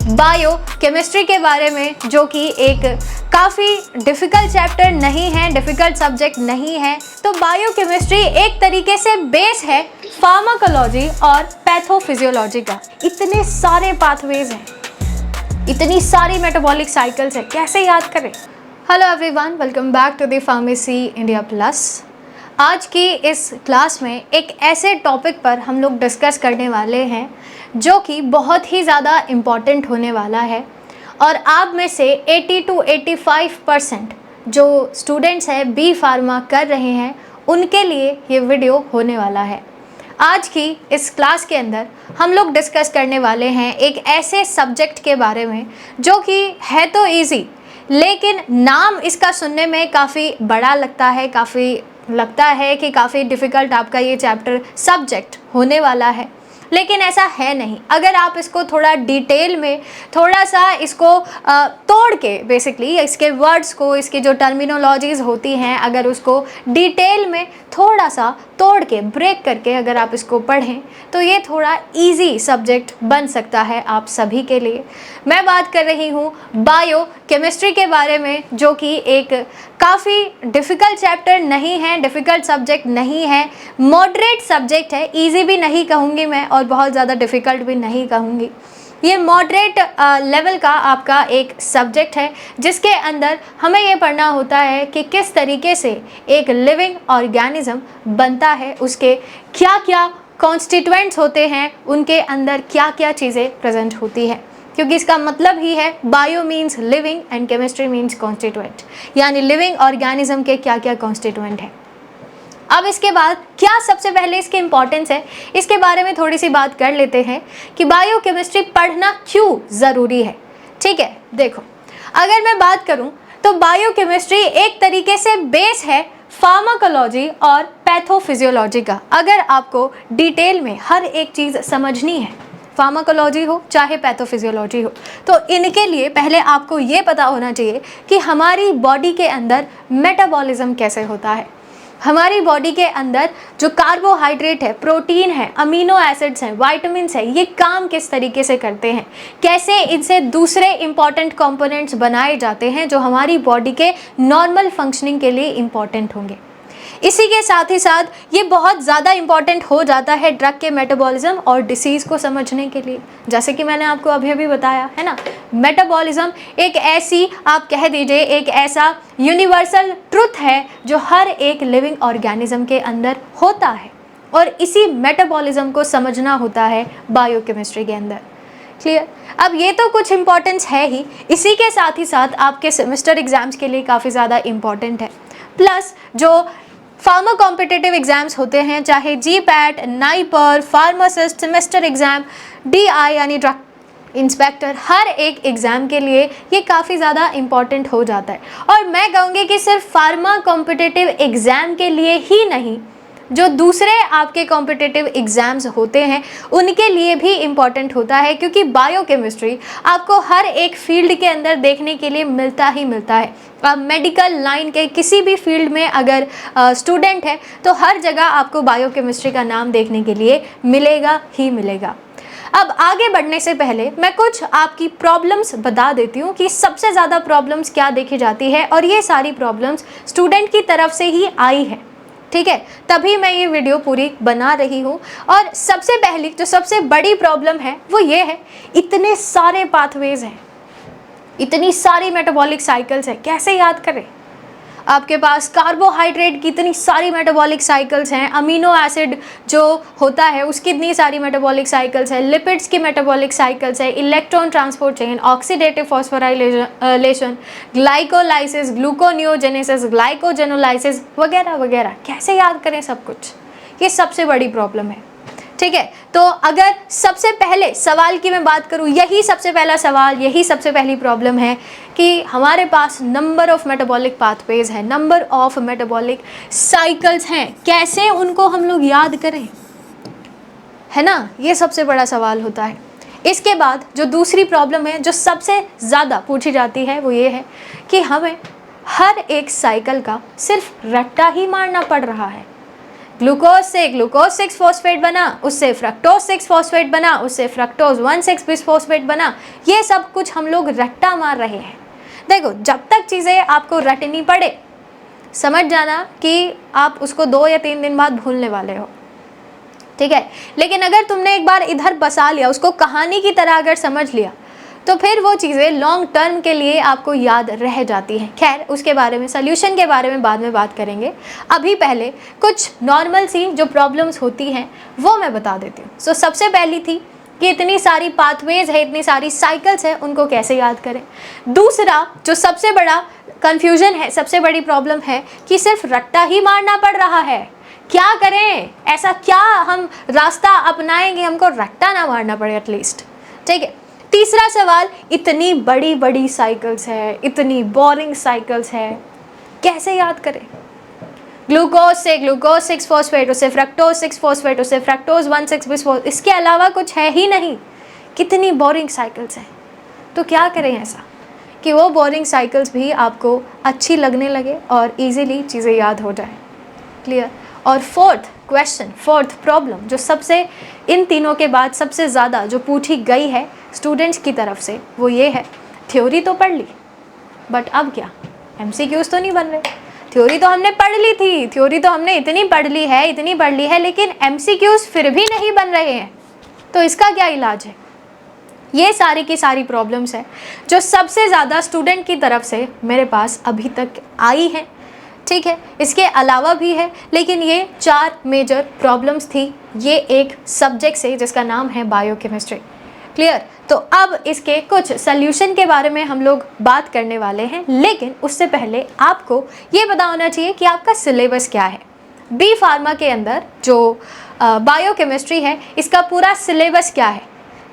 Bio chemistry के बारे में, जो कि एक काफ़ी डिफ़िकल्ट चैप्टर नहीं है, डिफ़िकल्ट सब्जेक्ट नहीं है। तो बायो केमिस्ट्री एक तरीके से बेस है फार्माकोलॉजी और पैथोफिजियोलॉजी का। इतने सारे पाथवेज हैं, इतनी सारी मेटाबॉलिक साइकिल्स हैं, कैसे याद करें। Hello everyone, welcome back to the pharmacy India plus. आज की इस क्लास में एक ऐसे टॉपिक पर हम लोग डिस्कस करने वाले हैं जो कि बहुत ही ज़्यादा इम्पॉर्टेंट होने वाला है, और आप में से 80 to 85% जो स्टूडेंट्स हैं बी फार्मा कर रहे हैं उनके लिए ये वीडियो होने वाला है। आज की इस क्लास के अंदर हम लोग डिस्कस करने वाले हैं एक ऐसे सब्जेक्ट के बारे में जो कि है तो ईजी, लेकिन नाम इसका सुनने में काफ़ी बड़ा लगता है कि काफ़ी डिफ़िकल्ट आपका ये चैप्टर सब्जेक्ट होने वाला है, लेकिन ऐसा है नहीं। अगर आप इसको थोड़ा डिटेल में, थोड़ा सा इसको तोड़ के, बेसिकली इसके वर्ड्स को, इसकी जो टर्मिनोलॉजीज़ होती हैं, अगर उसको डिटेल में थोड़ा सा तोड़ के, ब्रेक करके अगर आप इसको पढ़ें तो ये थोड़ा इजी सब्जेक्ट बन सकता है आप सभी के लिए। मैं बात कर रही हूँ बायो केमिस्ट्री के बारे में, जो कि एक काफ़ी डिफ़िकल्ट चैप्टर नहीं है, डिफ़िकल्ट सब्जेक्ट नहीं है, मॉडरेट सब्जेक्ट है। इजी भी नहीं कहूँगी मैं और बहुत ज़्यादा डिफ़िकल्ट भी नहीं कहूँगी। ये मॉडरेट लेवल का आपका एक सब्जेक्ट है जिसके अंदर हमें ये पढ़ना होता है कि किस तरीके से एक लिविंग ऑर्गेनिज्म बनता है, उसके क्या क्या कॉन्स्टिट्यूएंट्स होते हैं, उनके अंदर क्या क्या चीज़ें प्रेजेंट होती है, क्योंकि इसका मतलब ही है bio means living and chemistry means constituent, यानी लिविंग ऑर्गेनिज्म के क्या क्या कॉन्स्टिट्यूएंट है। अब इसके बाद क्या सबसे पहले इसकी इम्पॉर्टेंस है, इसके बारे में थोड़ी सी बात कर लेते हैं कि बायो केमिस्ट्री पढ़ना क्यों ज़रूरी है। ठीक है, देखो, अगर मैं बात करूं तो बायो केमिस्ट्री एक तरीके से बेस है फार्माकोलॉजी और पैथोफिजियोलॉजी का। अगर आपको डिटेल में हर एक चीज़ समझनी है, फार्माकोलॉजी हो चाहे पैथोफिजियोलॉजी हो, तो इनके लिए पहले आपको ये पता होना चाहिए कि हमारी बॉडी के अंदर मेटाबॉलिज्म कैसे होता है, हमारी बॉडी के अंदर जो कार्बोहाइड्रेट है, प्रोटीन है, अमीनो एसिड्स हैं, वाइटामिन्स हैं, ये काम किस तरीके से करते हैं, कैसे इनसे दूसरे इंपॉर्टेंट कंपोनेंट्स बनाए जाते हैं जो हमारी बॉडी के नॉर्मल फंक्शनिंग के लिए इम्पॉर्टेंट होंगे। इसी के साथ ही साथ ये बहुत ज़्यादा इम्पॉर्टेंट हो जाता है ड्रग के मेटाबॉलिज्म और डिसीज़ को समझने के लिए, जैसे कि मैंने आपको अभी बताया है ना। मेटाबॉलिज्म एक ऐसी, आप कह दीजिए, एक ऐसा यूनिवर्सल ट्रुथ है जो हर एक लिविंग ऑर्गेनिज्म के अंदर होता है, और इसी मेटाबॉलिज्म को समझना होता है बायोकेमिस्ट्री के अंदर। क्लियर। अब ये तो कुछ इम्पॉर्टेंस है ही, इसी के साथ ही साथ आपके सेमेस्टर एग्ज़ाम्स के लिए काफ़ी ज़्यादा इम्पॉर्टेंट है। प्लस जो फार्मा कॉम्पिटिटिव एग्ज़ाम्स होते हैं, चाहे GPAT, NIPER, pharmacist, semester exam, DI यानी ड्रग इंस्पेक्टर, हर एक एग्ज़ाम के लिए ये काफ़ी ज़्यादा इम्पॉर्टेंट हो जाता है। और मैं कहूँगी कि सिर्फ फार्मा कॉम्पिटिटिव एग्ज़ाम के लिए ही नहीं, जो दूसरे आपके कॉम्पिटिटिव एग्ज़ाम्स होते हैं उनके लिए भी इम्पॉर्टेंट होता है, क्योंकि बायोकेमिस्ट्री आपको हर एक फील्ड के अंदर देखने के लिए मिलता ही मिलता है। आप मेडिकल लाइन के किसी भी फील्ड में अगर स्टूडेंट है तो हर जगह आपको बायोकेमिस्ट्री का नाम देखने के लिए मिलेगा ही मिलेगा। अब आगे बढ़ने से पहले मैं कुछ आपकी प्रॉब्लम्स बता देती हूँ कि सबसे ज़्यादा प्रॉब्लम्स क्या देखी जाती है, और ये सारी प्रॉब्लम्स स्टूडेंट की तरफ से ही आई है। ठीक है, तभी मैं ये वीडियो पूरी बना रही हूँ। और सबसे पहली, जो सबसे बड़ी प्रॉब्लम है वो ये है, इतने सारे पाथवेज हैं, इतनी सारी मेटाबॉलिक साइकिल्स हैं, कैसे याद करें। आपके पास कार्बोहाइड्रेट की इतनी सारी मेटाबॉलिक साइकिल्स हैं, अमीनो एसिड जो होता है उसकी इतनी सारी मेटाबॉलिक साइकिल्स है, लिपिड्स की मेटाबॉलिक साइकिल्स है, electron transport chain, oxidative phosphorylation, glycolysis, gluconeogenesis, glycogenolysis वगैरह वगैरह। कैसे याद करें सब कुछ, ये सबसे बड़ी प्रॉब्लम है। ठीक है, तो अगर सबसे पहले सवाल की मैं बात करूं, यही सबसे पहला सवाल, यही सबसे पहली प्रॉब्लम है कि हमारे पास नंबर ऑफ मेटाबॉलिक पाथवेज है, नंबर ऑफ मेटाबॉलिक साइकिल्स हैं, कैसे उनको हम लोग याद करें, है ना। ये सबसे बड़ा सवाल होता है। इसके बाद जो दूसरी प्रॉब्लम है जो सबसे ज़्यादा पूछी जाती है वो ये है कि हमें हर एक साइकिल का सिर्फ रट्टा ही मारना पड़ रहा है, ग्लूकोज से ग्लूकोज 6 फॉस्फेट बना, उससे फ्रक्टोज 6 फॉस्फेट बना, उससे फ्रक्टोज 1,6 बिसफॉस्फेट बना। ये सब कुछ हम लोग रट्टा मार रहे हैं। देखो, जब तक चीज़ें आपको रटनी पड़े, समझ जाना कि आप उसको 2 या 3 दिन बाद भूलने वाले हो, ठीक है। लेकिन अगर तुमने एक बार इधर बसा लिया, उसको कहानी की तरह अगर समझ लिया, तो फिर वो चीज़ें लॉन्ग टर्म के लिए आपको याद रह जाती हैं। खैर, उसके बारे में, सोल्यूशन के बारे में बाद में बात करेंगे। अभी पहले कुछ नॉर्मल सी जो प्रॉब्लम्स होती हैं वो मैं बता देती हूँ। सो सबसे पहली थी कि इतनी सारी पाथवेज है, इतनी सारी साइकिल्स है, उनको कैसे याद करें। दूसरा जो सबसे बड़ा कन्फ्यूजन है, सबसे बड़ी प्रॉब्लम है कि सिर्फ रट्टा ही मारना पड़ रहा है। क्या करें, ऐसा क्या हम रास्ता अपनाएंगे हमको रट्टा ना मारना पड़े एटलीस्ट, ठीक है। तीसरा सवाल, इतनी बड़ी बड़ी साइकिल्स है, इतनी बोरिंग साइकिल्स है, कैसे याद करें। ग्लूकोज से ग्लूकोज 6 फॉस्फेट, उससे फ्रक्टोज 6 फॉस्फेट, उससे फ्रक्टोज 1,6 बिसफॉस्फेट, इसके अलावा कुछ है ही नहीं। कितनी बोरिंग साइकिल्स हैं। तो क्या करें ऐसा कि वो बोरिंग साइकिल्स भी आपको अच्छी लगने लगे और इजीली चीज़ें याद हो जाए। क्लियर। और फोर्थ क्वेश्चन, फोर्थ प्रॉब्लम जो सबसे, इन तीनों के बाद सबसे ज़्यादा जो पूछी गई है स्टूडेंट्स की तरफ से, वो ये है, थ्योरी तो पढ़ ली बट अब क्या, एमसीक्यूज तो नहीं बन रहे। थ्योरी तो हमने पढ़ ली थी, थ्योरी तो हमने इतनी पढ़ ली है, लेकिन एमसीक्यूज फिर भी नहीं बन रहे हैं। तो इसका क्या इलाज है। ये सारी की सारी प्रॉब्लम्स है जो सबसे ज़्यादा स्टूडेंट की तरफ से मेरे पास अभी तक आई हैं, ठीक है। इसके अलावा भी है, लेकिन ये 4 मेजर प्रॉब्लम्स थी ये एक सब्जेक्ट से जिसका नाम है बायोकेमिस्ट्री। क्लियर। तो अब इसके कुछ सल्यूशन के बारे में हम लोग बात करने वाले हैं, लेकिन उससे पहले आपको ये पता होना चाहिए कि आपका सिलेबस क्या है। बी फार्मा के अंदर जो बायोकेमिस्ट्री है, इसका पूरा सिलेबस क्या है।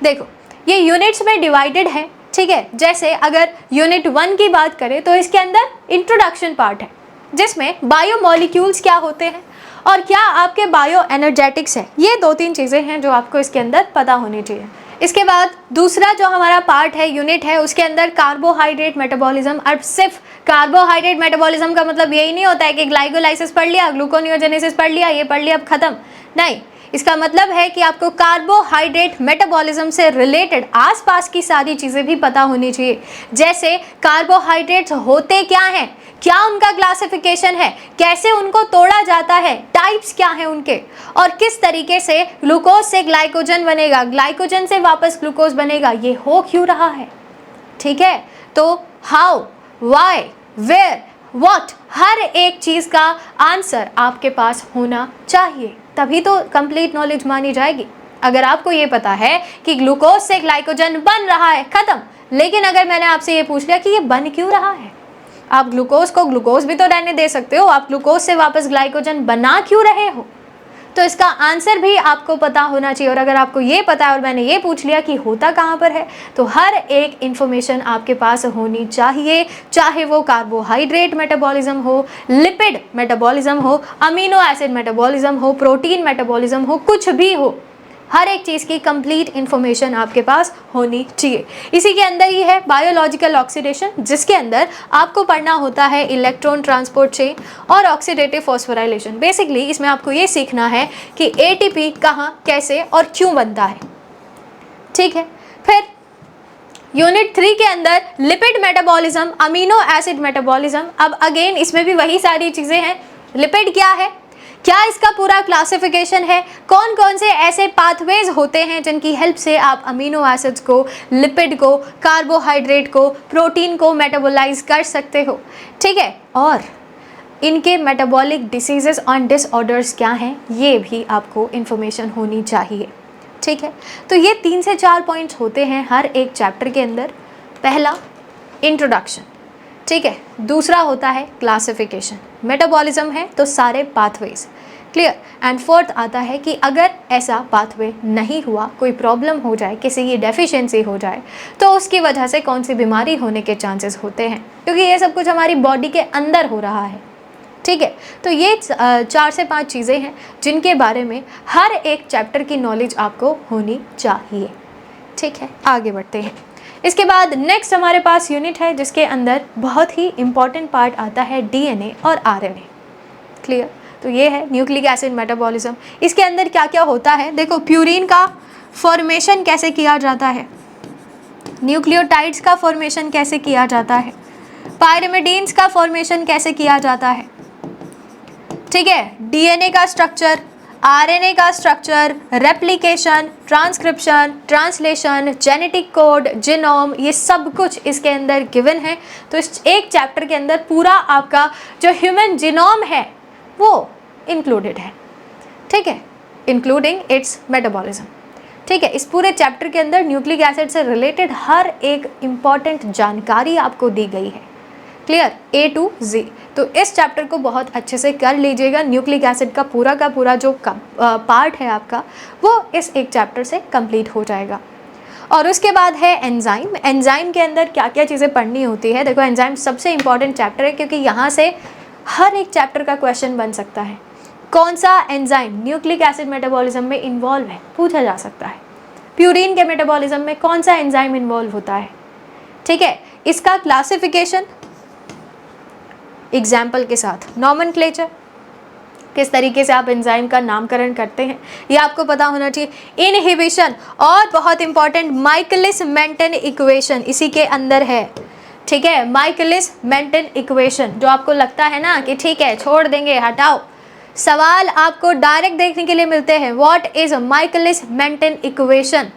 देखो, ये यूनिट्स में डिवाइडेड है, ठीक है। जैसे अगर यूनिट 1 की बात करें तो इसके अंदर इंट्रोडक्शन पार्ट है, जिसमें बायोमॉलिक्यूल्स क्या होते हैं और क्या आपके बायो एनर्जेटिक्स है। ये 2-3 चीज़ें हैं जो आपको इसके अंदर पता होनी चाहिए। इसके बाद दूसरा जो हमारा पार्ट है, यूनिट है, उसके अंदर कार्बोहाइड्रेट मेटाबॉलिज्म। अब सिर्फ कार्बोहाइड्रेट मेटाबॉलिज्म का मतलब यही नहीं होता है कि ग्लाइकोलाइसिस पढ़ लिया, ग्लूकोनियोजेनेसिस पढ़ लिया, ये पढ़ लिया, अब खत्म। नहीं, इसका मतलब है कि आपको कार्बोहाइड्रेट मेटाबॉलिज्म से रिलेटेड आसपास की सारी चीज़ें भी पता होनी चाहिए। जैसे कार्बोहाइड्रेट्स होते क्या हैं, क्या उनका क्लासिफिकेशन है, कैसे उनको तोड़ा जाता है, टाइप्स क्या हैं उनके, और किस तरीके से ग्लूकोज से ग्लाइकोजन बनेगा, ग्लाइकोजन से वापस ग्लूकोज बनेगा, ये हो क्यों रहा है, ठीक है। तो हाउ, वाई, वेयर, व्हाट, हर एक चीज़ का आंसर आपके पास होना चाहिए, तभी तो कंप्लीट नॉलेज मानी जाएगी। अगर आपको ये पता है कि ग्लूकोज से ग्लाइकोजन बन रहा है, खत्म। लेकिन अगर मैंने आपसे ये पूछ लिया कि ये बन क्यों रहा है, आप ग्लूकोज को ग्लूकोज भी तो रहने दे सकते हो, आप ग्लूकोज से वापस ग्लाइकोजन बना क्यों रहे हो, तो इसका आंसर भी आपको पता होना चाहिए। और अगर आपको ये पता है और मैंने ये पूछ लिया कि होता कहाँ पर है, तो हर एक इन्फॉर्मेशन आपके पास होनी चाहिए, चाहे वो कार्बोहाइड्रेट मेटाबॉलिज्म हो, लिपिड मेटाबॉलिज्म हो, अमीनो एसिड मेटाबॉलिज्म हो, प्रोटीन मेटाबॉलिज्म हो, कुछ भी हो, हर एक चीज़ की कंप्लीट इन्फॉर्मेशन आपके पास होनी चाहिए। इसी के अंदर ही है बायोलॉजिकल ऑक्सीडेशन, जिसके अंदर आपको पढ़ना होता है इलेक्ट्रॉन ट्रांसपोर्ट चेन और ऑक्सीडेटिव फॉस्फोराइलेशन। बेसिकली इसमें आपको ये सीखना है कि एटीपी कहाँ, कैसे और क्यों बनता है, ठीक है। फिर यूनिट 3 के अंदर lipid metabolism, amino acid metabolism. अब अगेन इसमें भी वही सारी चीज़ें हैं। लिपिड क्या है, क्या इसका पूरा क्लासिफिकेशन है, कौन कौन से ऐसे पाथवेज होते हैं जिनकी हेल्प से आप अमीनो एसिड्स को, लिपिड को, कार्बोहाइड्रेट को, प्रोटीन को मेटाबोलाइज कर सकते हो, ठीक है। और इनके मेटाबॉलिक डिसीजेस और डिसऑर्डर्स क्या हैं, ये भी आपको इन्फॉर्मेशन होनी चाहिए, ठीक है। तो ये 3 से 4 पॉइंट्स होते हैं हर एक चैप्टर के अंदर। पहला इंट्रोडक्शन, ठीक है। दूसरा होता है क्लासिफिकेशन, मेटाबॉलिज्म है तो सारे पाथवेज, क्लियर। एंड फोर्थ आता है कि अगर ऐसा पाथवे नहीं हुआ, कोई प्रॉब्लम हो जाए, किसी की डेफिशिएंसी हो जाए, तो उसकी वजह से कौन सी बीमारी होने के चांसेस होते हैं, क्योंकि ये सब कुछ हमारी बॉडी के अंदर हो रहा है, ठीक है। तो ये 4 से 5 चीज़ें हैं जिनके बारे में हर एक चैप्टर की नॉलेज आपको होनी चाहिए, ठीक है। आगे बढ़ते हैं। इसके बाद नेक्स्ट हमारे पास यूनिट है जिसके अंदर बहुत ही इम्पॉर्टेंट पार्ट आता है डीएनए और आरएनए, क्लियर। तो ये है न्यूक्लिक एसिड मेटाबॉलिज्म। इसके अंदर क्या क्या होता है देखो, प्यूरिन का फॉर्मेशन कैसे किया जाता है, न्यूक्लियोटाइड्स का फॉर्मेशन कैसे किया जाता है, पायरिमिडीन्स का फॉर्मेशन कैसे किया जाता है, ठीक है, डीएनए का स्ट्रक्चर, आरएनए का structure, replication, transcription, translation, genetic code, genome, ये सब कुछ इसके अंदर गिवन है। तो इस एक चैप्टर के अंदर पूरा आपका जो ह्यूमन जीनोम है वो इंक्लूडेड है, ठीक है, इंक्लूडिंग इट्स मेटाबॉलिज्म, ठीक है। इस पूरे चैप्टर के अंदर न्यूक्लिक एसिड से रिलेटेड हर एक इम्पॉर्टेंट जानकारी आपको दी गई है, क्लियर, A to Z। तो इस चैप्टर को बहुत अच्छे से कर लीजिएगा। न्यूक्लिक एसिड का पूरा जो पार्ट है आपका वो इस एक चैप्टर से कंप्लीट हो जाएगा। और उसके बाद है एंजाइम। एंजाइम के अंदर क्या क्या चीज़ें पढ़नी होती है, देखो एंजाइम सबसे इम्पॉर्टेंट चैप्टर है क्योंकि यहाँ से हर एक चैप्टर का क्वेश्चन बन सकता है। कौन सा एंजाइम न्यूक्लिक एसिड मेटाबॉलिज्म में इन्वॉल्व है, पूछा जा सकता है। प्यूरिन के मेटाबॉलिज्म में कौन सा एंजाइम इन्वॉल्व होता है, ठीक है। इसका क्लासिफिकेशन एग्जाम्पल के साथ, नॉमेनक्लेचर, किस तरीके से आप एंजाइम का नामकरण करते हैं ये आपको पता होना चाहिए। इनहिबिशन और बहुत इंपॉर्टेंट माइकलिस मेंटन इक्वेशन इसी के अंदर है, ठीक है, माइकलिस मेंटन इक्वेशन। जो आपको लगता है ना कि ठीक है छोड़ देंगे हटाओ, सवाल आपको डायरेक्ट देखने के लिए मिलते हैं, what is Michaelis Menten equation,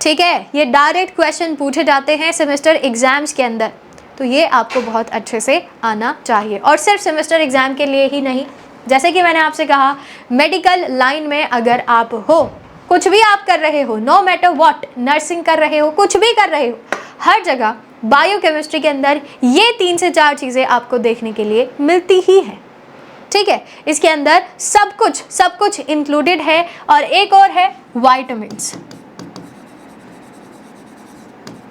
ठीक है, ये डायरेक्ट क्वेश्चन पूछे जाते हैं सेमेस्टर एग्जाम्स के अंदर। तो ये आपको बहुत अच्छे से आना चाहिए और सिर्फ सेमेस्टर एग्जाम के लिए ही नहीं, जैसे कि मैंने आपसे कहा मेडिकल लाइन में अगर आप हो, कुछ भी आप कर रहे हो, नो मैटर व्हाट, नर्सिंग कर रहे हो, कुछ भी कर रहे हो, हर जगह बायोकेमिस्ट्री के अंदर ये 3 से 4 चीज़ें आपको देखने के लिए मिलती ही हैं, ठीक है। इसके अंदर सब कुछ इंक्लूडेड है। और एक और है वाइटामिन्स,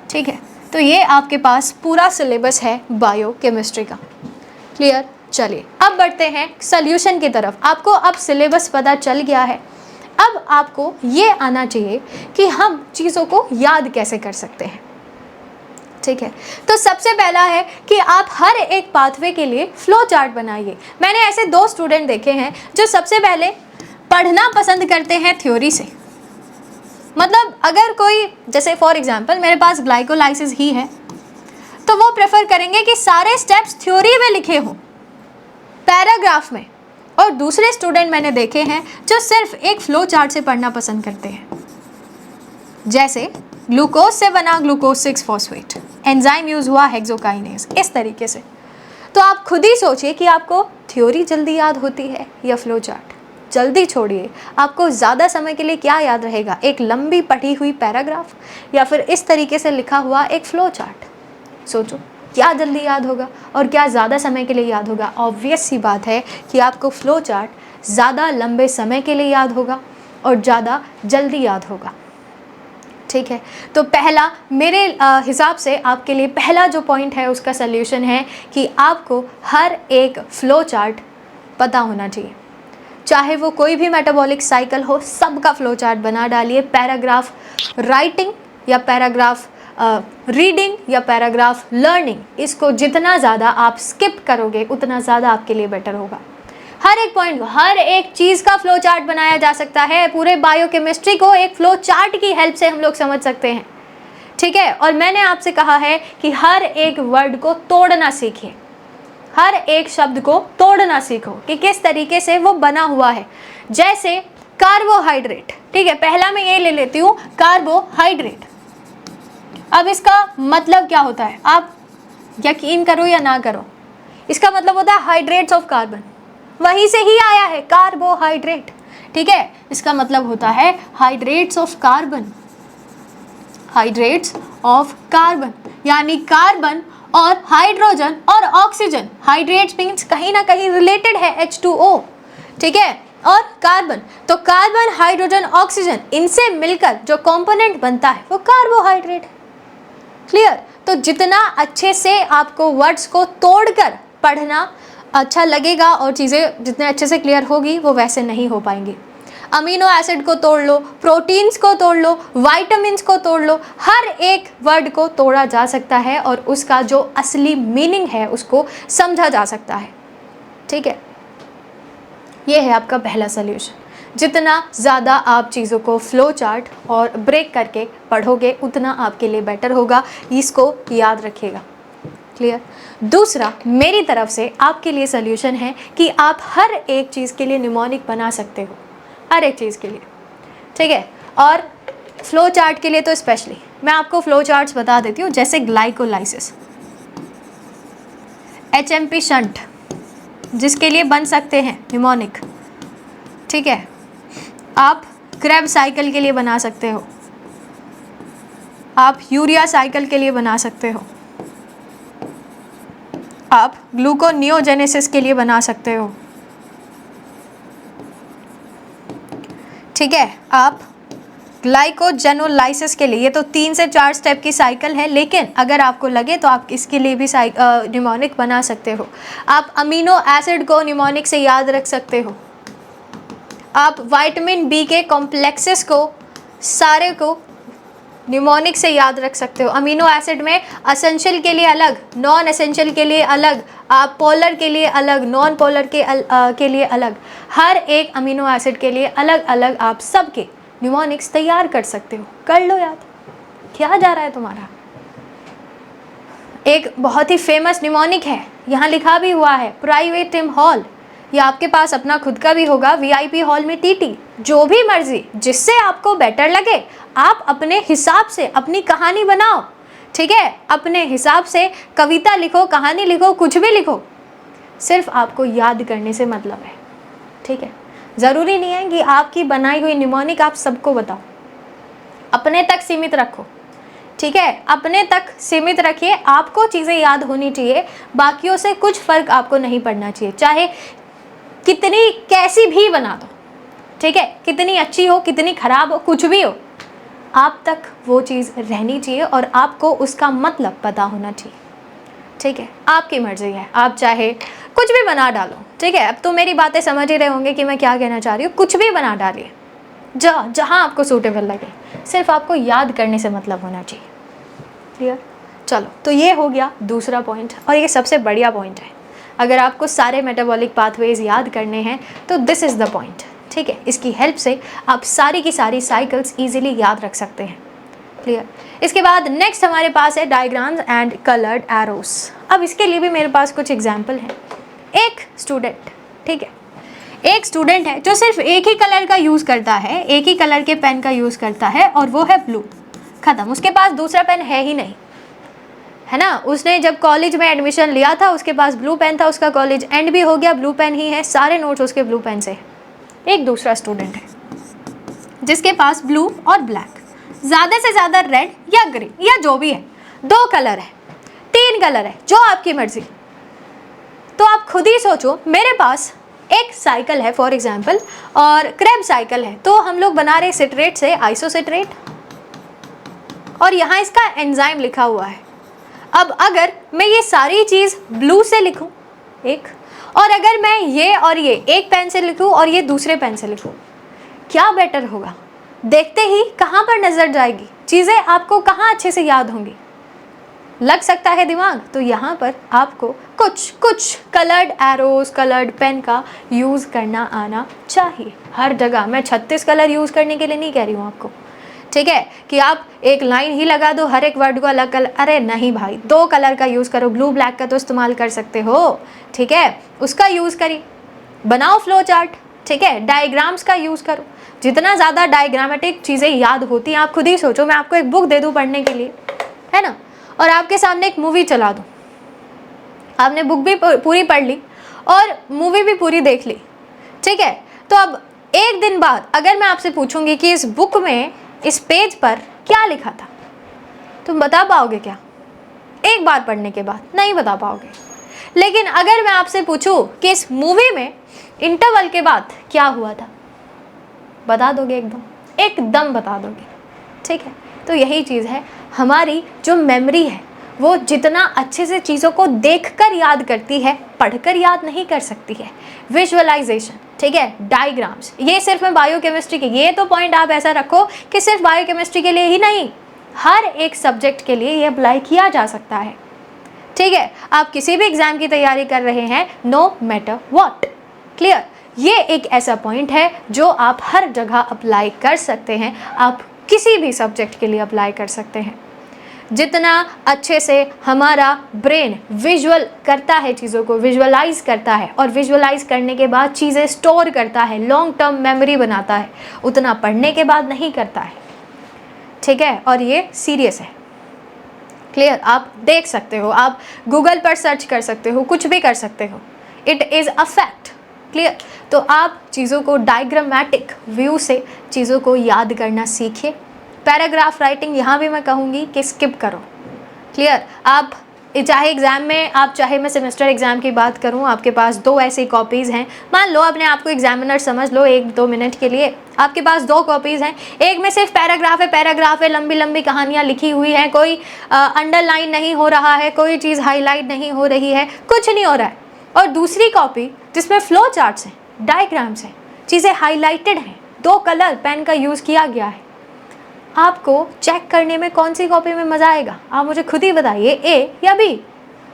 ठीक है। तो ये आपके पास पूरा सिलेबस है बायोकेमिस्ट्री का, क्लियर। चलिए अब बढ़ते हैं सॉल्यूशन की तरफ। आपको अब सिलेबस पता चल गया है, अब आपको ये आना चाहिए कि हम चीज़ों को याद कैसे कर सकते हैं, ठीक है। तो सबसे पहला है कि आप हर एक पाथवे के लिए फ्लो चार्ट बनाइए। मैंने ऐसे 2 स्टूडेंट देखे हैं जो सबसे पहले पढ़ना पसंद करते हैं थ्योरी से, मतलब अगर कोई जैसे फॉर एग्जांपल मेरे पास ग्लाइकोलाइसिस ही है तो वो प्रेफर करेंगे कि सारे स्टेप्स थ्योरी में लिखे हों पैराग्राफ में। और दूसरे स्टूडेंट मैंने देखे हैं जो सिर्फ एक फ्लो चार्ट से पढ़ना पसंद करते हैं, जैसे ग्लूकोज से बना ग्लूकोज 6 फॉस्फेट, एंजाइम यूज हुआ हेक्सोकाइनेज, इस तरीके से। तो आप खुद ही सोचिए कि आपको थ्योरी जल्दी याद होती है या फ्लो चार्ट। जल्दी छोड़िए, आपको ज़्यादा समय के लिए क्या याद रहेगा, एक लंबी पढ़ी हुई पैराग्राफ या फिर इस तरीके से लिखा हुआ एक फ्लो चार्ट। सोचो क्या जल्दी याद होगा और क्या ज़्यादा समय के लिए याद होगा। ऑब्वियस सी बात है कि आपको फ्लो चार्ट ज़्यादा लंबे समय के लिए याद होगा और ज़्यादा जल्दी याद होगा, ठीक है। तो पहला मेरे हिसाब से आपके लिए पहला जो पॉइंट है उसका सल्यूशन है कि आपको हर एक फ्लो चार्ट पता होना चाहिए, चाहे वो कोई भी मेटाबॉलिक साइकिल हो, सबका फ्लो चार्ट बना डालिए। पैराग्राफ राइटिंग या पैराग्राफ रीडिंग या पैराग्राफ लर्निंग, इसको जितना ज़्यादा आप स्किप करोगे उतना ज़्यादा आपके लिए बेटर होगा। हर एक पॉइंट, हर एक चीज़ का फ्लो चार्ट बनाया जा सकता है। पूरे बायोकेमिस्ट्री को एक फ्लो चार्ट की हेल्प से हम लोग समझ सकते हैं, ठीक है। और मैंने आपसे कहा है कि हर एक वर्ड को तोड़ना सीखिए, हर एक शब्द को तोड़ना सीखो कि किस तरीके से वो बना हुआ है। जैसे कार्बोहाइड्रेट, ठीक है, पहला मैं ये ले लेती हूँ कार्बोहाइड्रेट। अब इसका मतलब क्या होता है, आप यकीन करो या ना करो, इसका मतलब होता है हाइड्रेट्स ऑफ कार्बन, वहीं से ही आया है कार्बोहाइड्रेट, ठीक है। इसका मतलब होता है hydrates of carbon, hydrates of carbon, यानी कार्बन और हाइड्रोजन और ऑक्सीजन, हाइड्रेट्स मीन्स कहीं ना कहीं रिलेटेड है H2O, ठीक है, और कार्बन। तो कार्बन, हाइड्रोजन, ऑक्सीजन, इनसे मिलकर जो कंपोनेंट बनता है वो कार्बोहाइड्रेट है, क्लियर। तो जितना अच्छे से आपको वर्ड्स को तोड़कर पढ़ना अच्छा लगेगा और चीज़ें जितने अच्छे से क्लियर होगी वो वैसे नहीं हो पाएंगी। अमीनो एसिड को तोड़ लो, प्रोटीन्स को तोड़ लो, वाइटामिन्स को तोड़ लो, हर एक वर्ड को तोड़ा जा सकता है और उसका जो असली मीनिंग है उसको समझा जा सकता है, ठीक है। ये है आपका पहला सोल्यूशन। जितना ज़्यादा आप चीज़ों को फ्लो चार्ट और ब्रेक करके पढ़ोगे उतना आपके लिए बेटर होगा, इसको याद रखिएगा। क्लियर। दूसरा, मेरी तरफ से आपके लिए सोल्यूशन है कि आप हर एक चीज़ के लिए निमोनिक बना सकते हो, हर एक चीज़ के लिए, ठीक है। और फ्लो चार्ट के लिए तो स्पेशली मैं आपको फ्लो चार्ट्स बता देती हूँ, जैसे ग्लाइकोलाइसिस, HMP शंट जिसके लिए बन सकते हैं निमोनिक, ठीक है। आप क्रेब साइकिल के लिए बना सकते हो, आप यूरिया साइकिल के लिए बना सकते हो, आप ग्लूकोनियोजेनेसिस के लिए बना सकते हो, ठीक है। आप ग्लाइकोजेनोलाइसिस के लिए, ये तो 3 से 4 स्टेप की साइकिल है, लेकिन अगर आपको लगे तो आप इसके लिए भी निमोनिक बना सकते हो। आप अमीनो एसिड को निमोनिक से याद रख सकते हो, आप विटामिन बी के कॉम्प्लेक्सेस को सारे को निमोनिक से याद रख सकते हो। अमीनो एसिड में एसेंशियल के लिए अलग, नॉन एसेंशियल के लिए अलग, आप पोलर के लिए अलग, नॉन पोलर के लिए अलग, हर एक अमीनो एसिड के लिए अलग अलग आप सबके निमोनिक्स तैयार कर सकते हो। कर लो याद, क्या जा रहा है तुम्हारा। एक बहुत ही फेमस निमोनिक है, यहाँ लिखा भी हुआ है, प्राइवेट टिम हॉल, या आपके पास अपना खुद का भी होगा, VIP हॉल में TT, जो भी मर्जी, जिससे आपको बेटर लगे आप अपने हिसाब से अपनी कहानी बनाओ, ठीक है। अपने हिसाब से कविता लिखो, कहानी लिखो, कुछ भी लिखो, सिर्फ आपको याद करने से मतलब है, ठीक है। ज़रूरी नहीं है कि आपकी बनाई हुई निमोनिक आप सबको बताओ, अपने तक सीमित रखो, ठीक है। अपने तक सीमित रखिए, आपको चीज़ें याद होनी चाहिए, बाकियों से कुछ फ़र्क आपको नहीं पड़ना चाहिए, चाहे कितनी कैसी भी बना दो, ठीक है। कितनी अच्छी हो, कितनी ख़राब हो, कुछ भी हो, आप तक वो चीज़ रहनी चाहिए और आपको उसका मतलब पता होना चाहिए, ठीक है। आपकी मर्ज़ी है, आप चाहे कुछ भी बना डालो, ठीक है। अब तो मेरी बातें समझ ही रहे होंगे कि मैं क्या कहना चाह रही हूँ। कुछ भी बना डालिए, जहाँ आपको सूटेबल लगे, सिर्फ आपको याद करने से मतलब होना चाहिए। क्लियर। चलो, तो ये हो गया दूसरा पॉइंट, और ये सबसे बढ़िया पॉइंट है। अगर आपको सारे मेटाबॉलिक पाथवेज याद करने हैं तो दिस इज़ द पॉइंट, ठीक है। इसकी हेल्प से आप सारी की सारी साइकिल्स ईजिली याद रख सकते हैं। क्लियर। इसके बाद नेक्स्ट हमारे पास है डायग्राम्स एंड कलर्ड एरोस। अब इसके लिए भी मेरे पास कुछ एग्जाम्पल हैं। एक स्टूडेंट, ठीक है, एक स्टूडेंट है जो सिर्फ एक ही कलर का यूज़ करता है, एक ही कलर के पेन का यूज़ करता है, और वो है ब्लू। ख़त्म, उसके पास दूसरा पेन है ही नहीं, है ना। उसने जब कॉलेज में एडमिशन लिया था उसके पास ब्लू पेन था, उसका कॉलेज एंड भी हो गया, ब्लू पेन ही है, सारे नोट्स उसके ब्लू पेन से। एक दूसरा स्टूडेंट है जिसके पास ब्लू और ब्लैक, ज़्यादा से ज़्यादा रेड या ग्रीन या जो भी है, 2 कलर है, 3 कलर है, जो आपकी मर्ज़ी। तो आप खुद ही सोचो, मेरे पास एक साइकिल है फॉर एग्जांपल, और क्रेब साइकिल है, तो हम लोग बना रहे सिट्रेट से आइसोसिट्रेट, और यहाँ इसका एंजाइम लिखा हुआ है। अब अगर मैं ये सारी चीज़ ब्लू से लिखूँ एक, और अगर मैं ये और ये एक पेन से लिखूँ और ये दूसरे पेन से लिखूँ, क्या बेटर होगा? देखते ही कहाँ पर नज़र जाएगी, चीज़ें आपको कहाँ अच्छे से याद होंगी, लग सकता है दिमाग। तो यहाँ पर आपको कुछ कलर्ड एरोस, कलर्ड पेन का यूज़ करना आना चाहिए हर जगह। मैं 36 कलर यूज़ करने के लिए नहीं कह रही हूँ आपको, ठीक है, कि आप एक लाइन ही लगा दो, हर एक वर्ड को अलग कलर, अरे नहीं भाई, 2 कलर का यूज़ करो। ब्लू ब्लैक का तो इस्तेमाल कर सकते हो, ठीक है, उसका यूज़ करिए, बनाओ फ्लो चार्ट, ठीक है, डायग्राम्स का यूज़ करो। जितना ज़्यादा डायग्रामेटिक चीज़ें याद होती हैं, आप खुद ही सोचो, मैं आपको एक बुक दे दूँ पढ़ने के लिए, है ना, और आपके सामने एक मूवी चला दूँ, आपने बुक भी पूरी पढ़ ली और मूवी भी पूरी देख ली, ठीक है। तो अब एक दिन बाद अगर मैं आपसे पूछूंगी कि इस बुक में इस पेज पर क्या लिखा था, तुम बता पाओगे क्या? एक बार पढ़ने के बाद नहीं बता पाओगे। लेकिन अगर मैं आपसे पूछूं कि इस मूवी में इंटरवल के बाद क्या हुआ था, बता दोगे? एकदम बता दोगे, ठीक है। तो यही चीज़ है, हमारी जो मेमोरी है वो जितना अच्छे से चीज़ों को देखकर याद करती है, पढ़कर याद नहीं कर सकती है। विजुअलाइजेशन, ठीक है, डायग्राम्स, ये सिर्फ मैं बायोकेमिस्ट्री के, ये तो पॉइंट आप ऐसा रखो कि सिर्फ बायोकेमिस्ट्री के लिए ही नहीं, हर एक सब्जेक्ट के लिए ये अप्लाई किया जा सकता है, ठीक है। आप किसी भी एग्जाम की तैयारी कर रहे हैं, नो मैटर व्हाट, क्लियर, ये एक ऐसा पॉइंट है जो आप हर जगह अप्लाई कर सकते हैं, आप किसी भी सब्जेक्ट के लिए अप्लाई कर सकते हैं। जितना अच्छे से हमारा ब्रेन विजुअल करता है, चीज़ों को विजुअलाइज करता है और विजुअलाइज करने के बाद चीज़ें स्टोर करता है, लॉन्ग टर्म मेमोरी बनाता है, उतना पढ़ने के बाद नहीं करता है। ठीक है, और ये सीरियस है। क्लियर? आप देख सकते हो, आप गूगल पर सर्च कर सकते हो, कुछ भी कर सकते हो, it is a fact. Clear? तो आप चीज़ों को डायग्रामेटिक व्यू से चीज़ों को याद करना सीखिए। पैराग्राफ राइटिंग यहाँ भी मैं कहूँगी कि स्किप करो। क्लियर? आप चाहे एग्ज़ाम में, आप चाहे मैं सेमेस्टर एग्ज़ाम की बात करूँ, आपके पास 2 ऐसी कॉपीज़ हैं, मान लो अपने आप को एग्जामिनर समझ लो 1-2 मिनट के लिए, आपके पास 2 कॉपीज़ हैं, एक में सिर्फ पैराग्राफ है, लंबी लंबी कहानियाँ लिखी हुई हैं, कोई अंडरलाइन नहीं हो रहा है, कोई चीज़ हाईलाइट नहीं हो रही है, कुछ नहीं हो रहा है, और दूसरी कॉपी जिसमें फ्लो चार्ट्स हैं, डायग्राम्स हैं, चीज़ें हाईलाइटेड हैं, 2 कलर पेन का यूज़ किया गया है। आपको चेक करने में कौन सी कॉपी में मज़ा आएगा? आप मुझे खुद ही बताइए, ए या बी?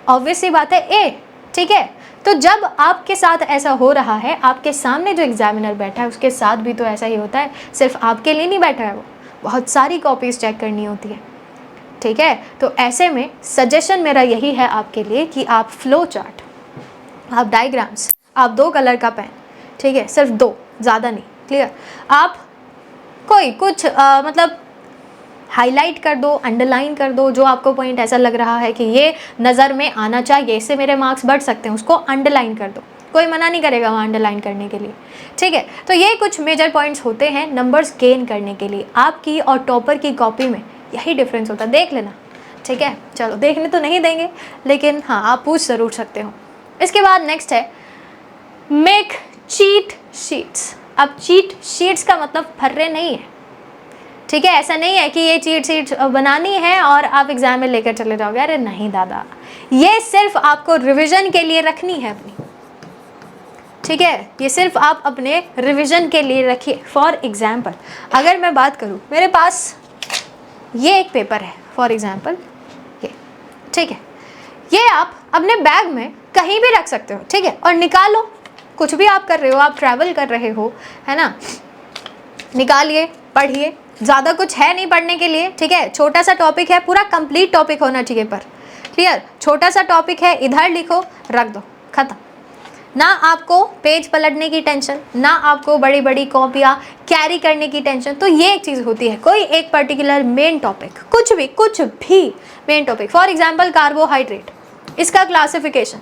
ऑब्वियस सी बात है ए। ठीक है, तो जब आपके साथ ऐसा हो रहा है, आपके सामने जो एग्जामिनर बैठा है उसके साथ भी तो ऐसा ही होता है, सिर्फ आपके लिए नहीं बैठा है वो, बहुत सारी कॉपीज़ चेक करनी होती है। ठीक है, तो ऐसे में सजेशन मेरा यही है आपके लिए कि आप फ्लो चार्ट, आप डायग्राम्स, आप 2 कलर का पेन, ठीक है, सिर्फ 2, ज़्यादा नहीं। क्लियर? आप कोई कुछ मतलब हाईलाइट कर दो, अंडरलाइन कर दो, जो आपको पॉइंट ऐसा लग रहा है कि ये नज़र में आना चाहिए, इससे मेरे मार्क्स बढ़ सकते हैं, उसको अंडरलाइन कर दो, कोई मना नहीं करेगा वहाँ अंडरलाइन करने के लिए। ठीक है, तो ये कुछ मेजर पॉइंट्स होते हैं नंबर्स गेन करने के लिए। आपकी और टॉपर की कॉपी में यही डिफरेंस होता है, देख लेना। ठीक है, चलो देखने तो नहीं देंगे, लेकिन हाँ आप पूछ ज़रूर सकते हो। इसके बाद नेक्स्ट है मेक चीट शीट्स। अब चीट शीट्स का मतलब फर्रे नहीं है। ठीक है, ऐसा नहीं है कि ये चीट शीट बनानी है और आप एग्जाम में लेकर चले जाओगे। अरे नहीं दादा, ये सिर्फ आपको रिवीजन के लिए रखनी है अपनी। ठीक है, ये सिर्फ आप अपने रिवीजन के लिए रखिए। फॉर एग्जाम्पल अगर मैं बात करूँ, मेरे पास ये एक पेपर है फॉर एग्जाम्पल ये, ठीक है, ये आप अपने बैग में कहीं भी रख सकते हो। ठीक है, और निकालो, कुछ भी आप कर रहे हो, आप ट्रैवल कर रहे हो, है ना, निकालिए, पढ़िए। ज़्यादा कुछ है नहीं पढ़ने के लिए। ठीक है, छोटा सा टॉपिक है, पूरा कंप्लीट टॉपिक होना चाहिए पर। क्लियर? छोटा सा टॉपिक है, इधर लिखो, रख दो, ख़त्म। ना आपको पेज पलटने की टेंशन, ना आपको बड़ी बड़ी कॉपियाँ कैरी करने की टेंशन। तो ये एक चीज़ होती है, कोई एक पर्टिकुलर मेन टॉपिक, कुछ भी main topic. For example carbohydrate, इसका क्लासिफिकेशन,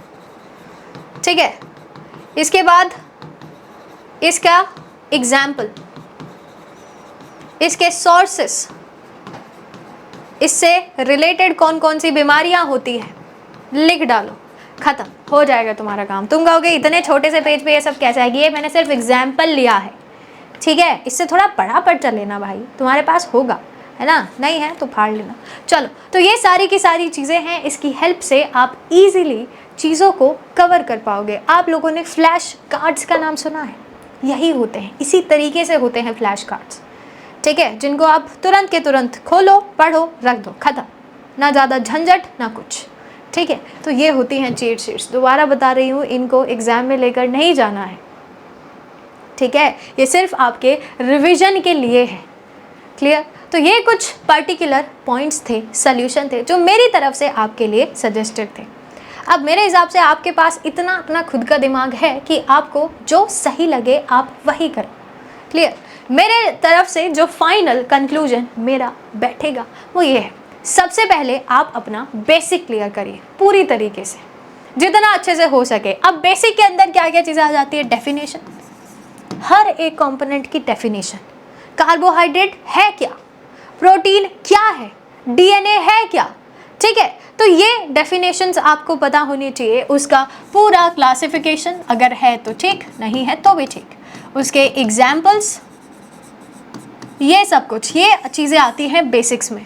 ठीक है, इसके बाद इसका एग्जाम्पल, इसके सोर्सेस, इससे रिलेटेड कौन कौन सी बीमारियां होती है, लिख डालो, ख़त्म, हो जाएगा तुम्हारा काम। तुम कहोगे इतने छोटे से पेज पे ये सब कैसे आएगी? ये मैंने सिर्फ एग्जाम्पल लिया है। ठीक है, इससे थोड़ा पढ़ा पढ़ लेना भाई, तुम्हारे पास होगा, है ना, नहीं है तो फाड़ लेना। चलो, तो ये सारी की सारी चीज़ें हैं, इसकी हेल्प से आप इजीली चीज़ों को कवर कर पाओगे। आप लोगों ने फ्लैश कार्ड्स का नाम सुना है? यही होते हैं, इसी तरीके से होते हैं फ्लैश कार्ड्स। ठीक है, जिनको आप तुरंत के तुरंत खोलो, पढ़ो, रख दो, ख़त्म, ना ज़्यादा झंझट ना कुछ। ठीक है, तो ये होती हैं चीट शीट्स। दोबारा बता रही हूँ, इनको एग्ज़ाम में लेकर नहीं जाना है। ठीक है, ये सिर्फ आपके रिवीजन के लिए है। क्लियर? तो ये कुछ पर्टिकुलर पॉइंट्स थे, सल्यूशन थे, जो मेरी तरफ से आपके लिए सजेस्टेड थे। अब मेरे हिसाब से आपके पास इतना अपना खुद का दिमाग है कि आपको जो सही लगे आप वही करो। क्लियर? मेरे तरफ से जो फाइनल कंक्लूजन मेरा बैठेगा वो ये है, सबसे पहले आप अपना बेसिक क्लियर करिए पूरी तरीके से, जितना अच्छे से हो सके। अब बेसिक के अंदर क्या क्या चीज़ें आ जाती है? डेफिनेशन, हर एक कंपोनेंट की डेफिनेशन। कार्बोहाइड्रेट है क्या, प्रोटीन क्या है, डीएनए है क्या। ठीक है, तो ये डेफिनेशंस आपको पता होनी चाहिए। उसका पूरा क्लासिफिकेशन अगर है तो ठीक, नहीं है तो भी ठीक। उसके एग्जाम्पल्स, ये सब कुछ, ये चीज़ें आती हैं बेसिक्स में।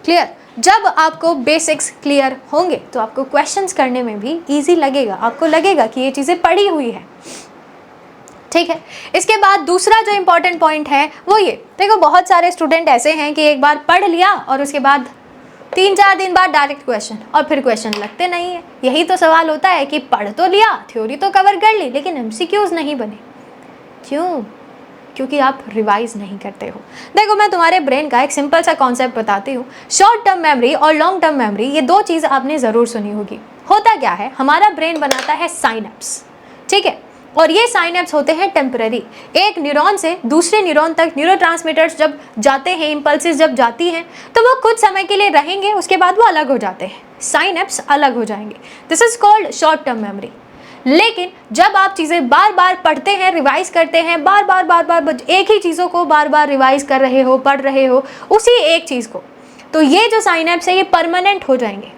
क्लियर? जब आपको बेसिक्स क्लियर होंगे तो आपको क्वेश्चंस करने में भी इजी लगेगा, आपको लगेगा कि ये चीज़ें पढ़ी हुई है। ठीक है, इसके बाद दूसरा जो इम्पोर्टेंट पॉइंट है वो ये, देखो बहुत सारे स्टूडेंट ऐसे हैं कि एक बार पढ़ लिया और उसके बाद 3-4 दिन बाद डायरेक्ट क्वेश्चन, और फिर क्वेश्चन लगते नहीं है। यही तो सवाल होता है कि पढ़ तो लिया, थ्योरी तो कवर कर ली, लेकिन एमसीक्यूज नहीं बने। क्यों? क्योंकि आप रिवाइज नहीं करते हो। देखो मैं तुम्हारे ब्रेन का एक सिंपल सा कॉन्सेप्ट बताती हूँ। शॉर्ट टर्म मेमोरी और लॉन्ग टर्म मेमोरी, ये दो चीज़ आपने ज़रूर सुनी होगी। होता क्या है, हमारा ब्रेन बनाता है साइनेप्स, ठीक है, और ये साइनेप्स होते हैं टेम्पररी। एक न्यूरॉन से दूसरे न्यूरॉन तक न्यूरोट्रांसमीटर्स जब जाते हैं, इम्पल्सेस जब जाती हैं, तो वो कुछ समय के लिए रहेंगे, उसके बाद वो अलग हो जाते हैं, साइनेप्स अलग हो जाएंगे। This is called short term memory. लेकिन जब आप चीज़ें बार बार पढ़ते हैं, रिवाइज करते हैं, बार बार एक ही चीज़ों को बार बार रिवाइज कर रहे हो, पढ़ रहे हो उसी एक चीज़ को, तो ये जो साइनेप्स है ये परमानेंट हो जाएंगे,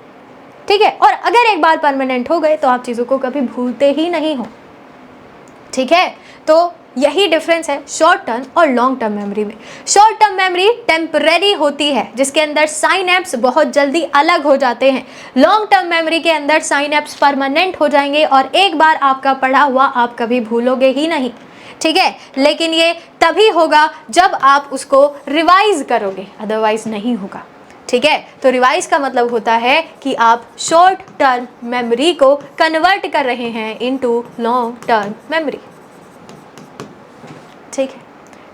ठीक है। और अगर एक बार परमानेंट हो गए तो आप चीज़ों को कभी भूलते ही नहीं हो, ठीक है। तो यही डिफरेंस है शॉर्ट टर्म और लॉन्ग टर्म मेमोरी में। शॉर्ट टर्म मेमोरी टेम्पररी होती है, जिसके अंदर साइनेप्स बहुत जल्दी अलग हो जाते हैं। लॉन्ग टर्म मेमोरी के अंदर साइनेप्स परमानेंट हो जाएंगे और एक बार आपका पढ़ा हुआ आप कभी भूलोगे ही नहीं, ठीक है। लेकिन ये तभी होगा जब आप उसको रिवाइज करोगे, अदरवाइज नहीं होगा, ठीक है। तो रिवाइज का मतलब होता है कि आप शॉर्ट टर्म मेमोरी को कन्वर्ट कर रहे हैं इनटू लॉन्ग टर्म मेमोरी, ठीक है,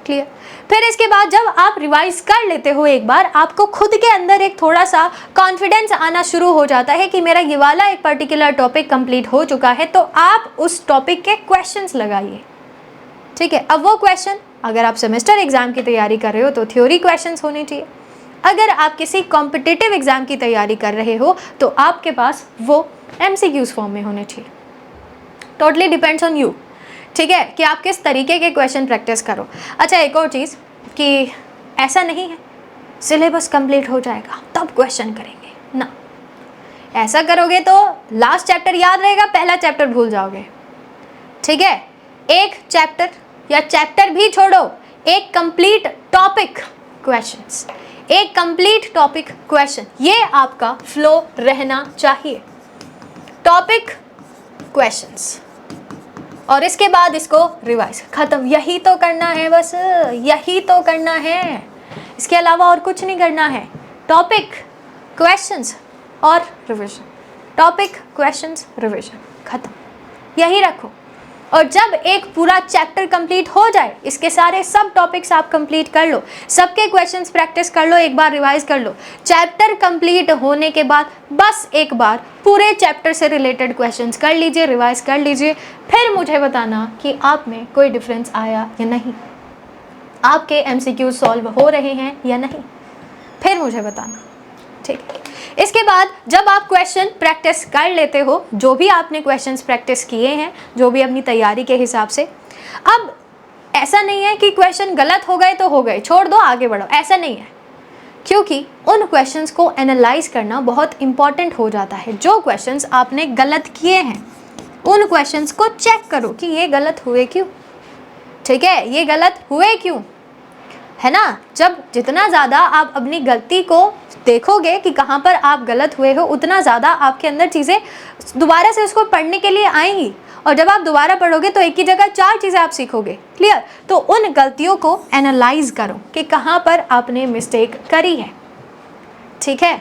क्लियर। फिर इसके बाद जब आप रिवाइज कर लेते हो एक बार, आपको खुद के अंदर एक थोड़ा सा कॉन्फिडेंस आना शुरू हो जाता है कि मेरा ये वाला एक पर्टिकुलर टॉपिक कंप्लीट हो चुका है, तो आप उस टॉपिक के क्वेश्चंस लगाइए, ठीक है। अब वो क्वेश्चन, अगर आप सेमेस्टर एग्जाम की तैयारी कर रहे हो तो थ्योरी क्वेश्चंस होने चाहिए, अगर आप किसी कॉम्पिटिटिव एग्जाम की तैयारी कर रहे हो तो आपके पास वो एमसीक्यूज फॉर्म में होने चाहिए। टोटली डिपेंड्स ऑन यू, ठीक है, कि आप किस तरीके के क्वेश्चन प्रैक्टिस करो। अच्छा, एक और चीज़ कि ऐसा नहीं है सिलेबस कंप्लीट हो जाएगा तब क्वेश्चन करेंगे ना, ऐसा करोगे तो लास्ट चैप्टर याद रहेगा, पहला चैप्टर भूल जाओगे, ठीक है। एक चैप्टर या चैप्टर भी छोड़ो, एक कंप्लीट टॉपिक क्वेश्चंस, एक कंप्लीट टॉपिक क्वेश्चन, ये आपका फ्लो रहना चाहिए। टॉपिक क्वेश्चंस और इसके बाद इसको रिवाइज, खत्म। यही तो करना है, बस यही तो करना है, इसके अलावा और कुछ नहीं करना है। टॉपिक क्वेश्चंस और रिवीजन, टॉपिक क्वेश्चंस रिवीजन, खत्म, यही रखो। और जब एक पूरा चैप्टर कंप्लीट हो जाए, इसके सारे सब टॉपिक्स आप कंप्लीट कर लो, सबके क्वेश्चंस प्रैक्टिस कर लो, एक बार रिवाइज कर लो। चैप्टर कंप्लीट होने के बाद बस एक बार पूरे चैप्टर से रिलेटेड क्वेश्चंस कर लीजिए, रिवाइज कर लीजिए, फिर मुझे बताना कि आप में कोई डिफरेंस आया या नहीं, आपके एमसीक्यू सॉल्व हो रहे हैं या नहीं, फिर मुझे बताना, ठीक है। इसके बाद जब आप क्वेश्चन प्रैक्टिस कर लेते हो, जो भी आपने क्वेश्चंस प्रैक्टिस किए हैं, जो भी अपनी तैयारी के हिसाब से, अब ऐसा नहीं है कि क्वेश्चन गलत हो गए तो हो गए, छोड़ दो आगे बढ़ो, ऐसा नहीं है, क्योंकि उन क्वेश्चंस को एनालाइज करना बहुत इंपॉर्टेंट हो जाता है। जो क्वेश्चंस आपने गलत किए हैं उन क्वेश्चंस को चेक करो कि ये गलत हुए क्यों, ठीक है, ये गलत हुए क्यों, है ना। जब जितना ज़्यादा आप अपनी गलती को देखोगे कि कहाँ पर आप गलत हुए हो, उतना ज़्यादा आपके अंदर चीज़ें दोबारा से उसको पढ़ने के लिए आएंगी, और जब आप दोबारा पढ़ोगे तो एक ही जगह 4 चीज़ें आप सीखोगे, क्लियर। तो उन गलतियों को एनालाइज करो कि कहाँ पर आपने मिस्टेक करी है, ठीक है।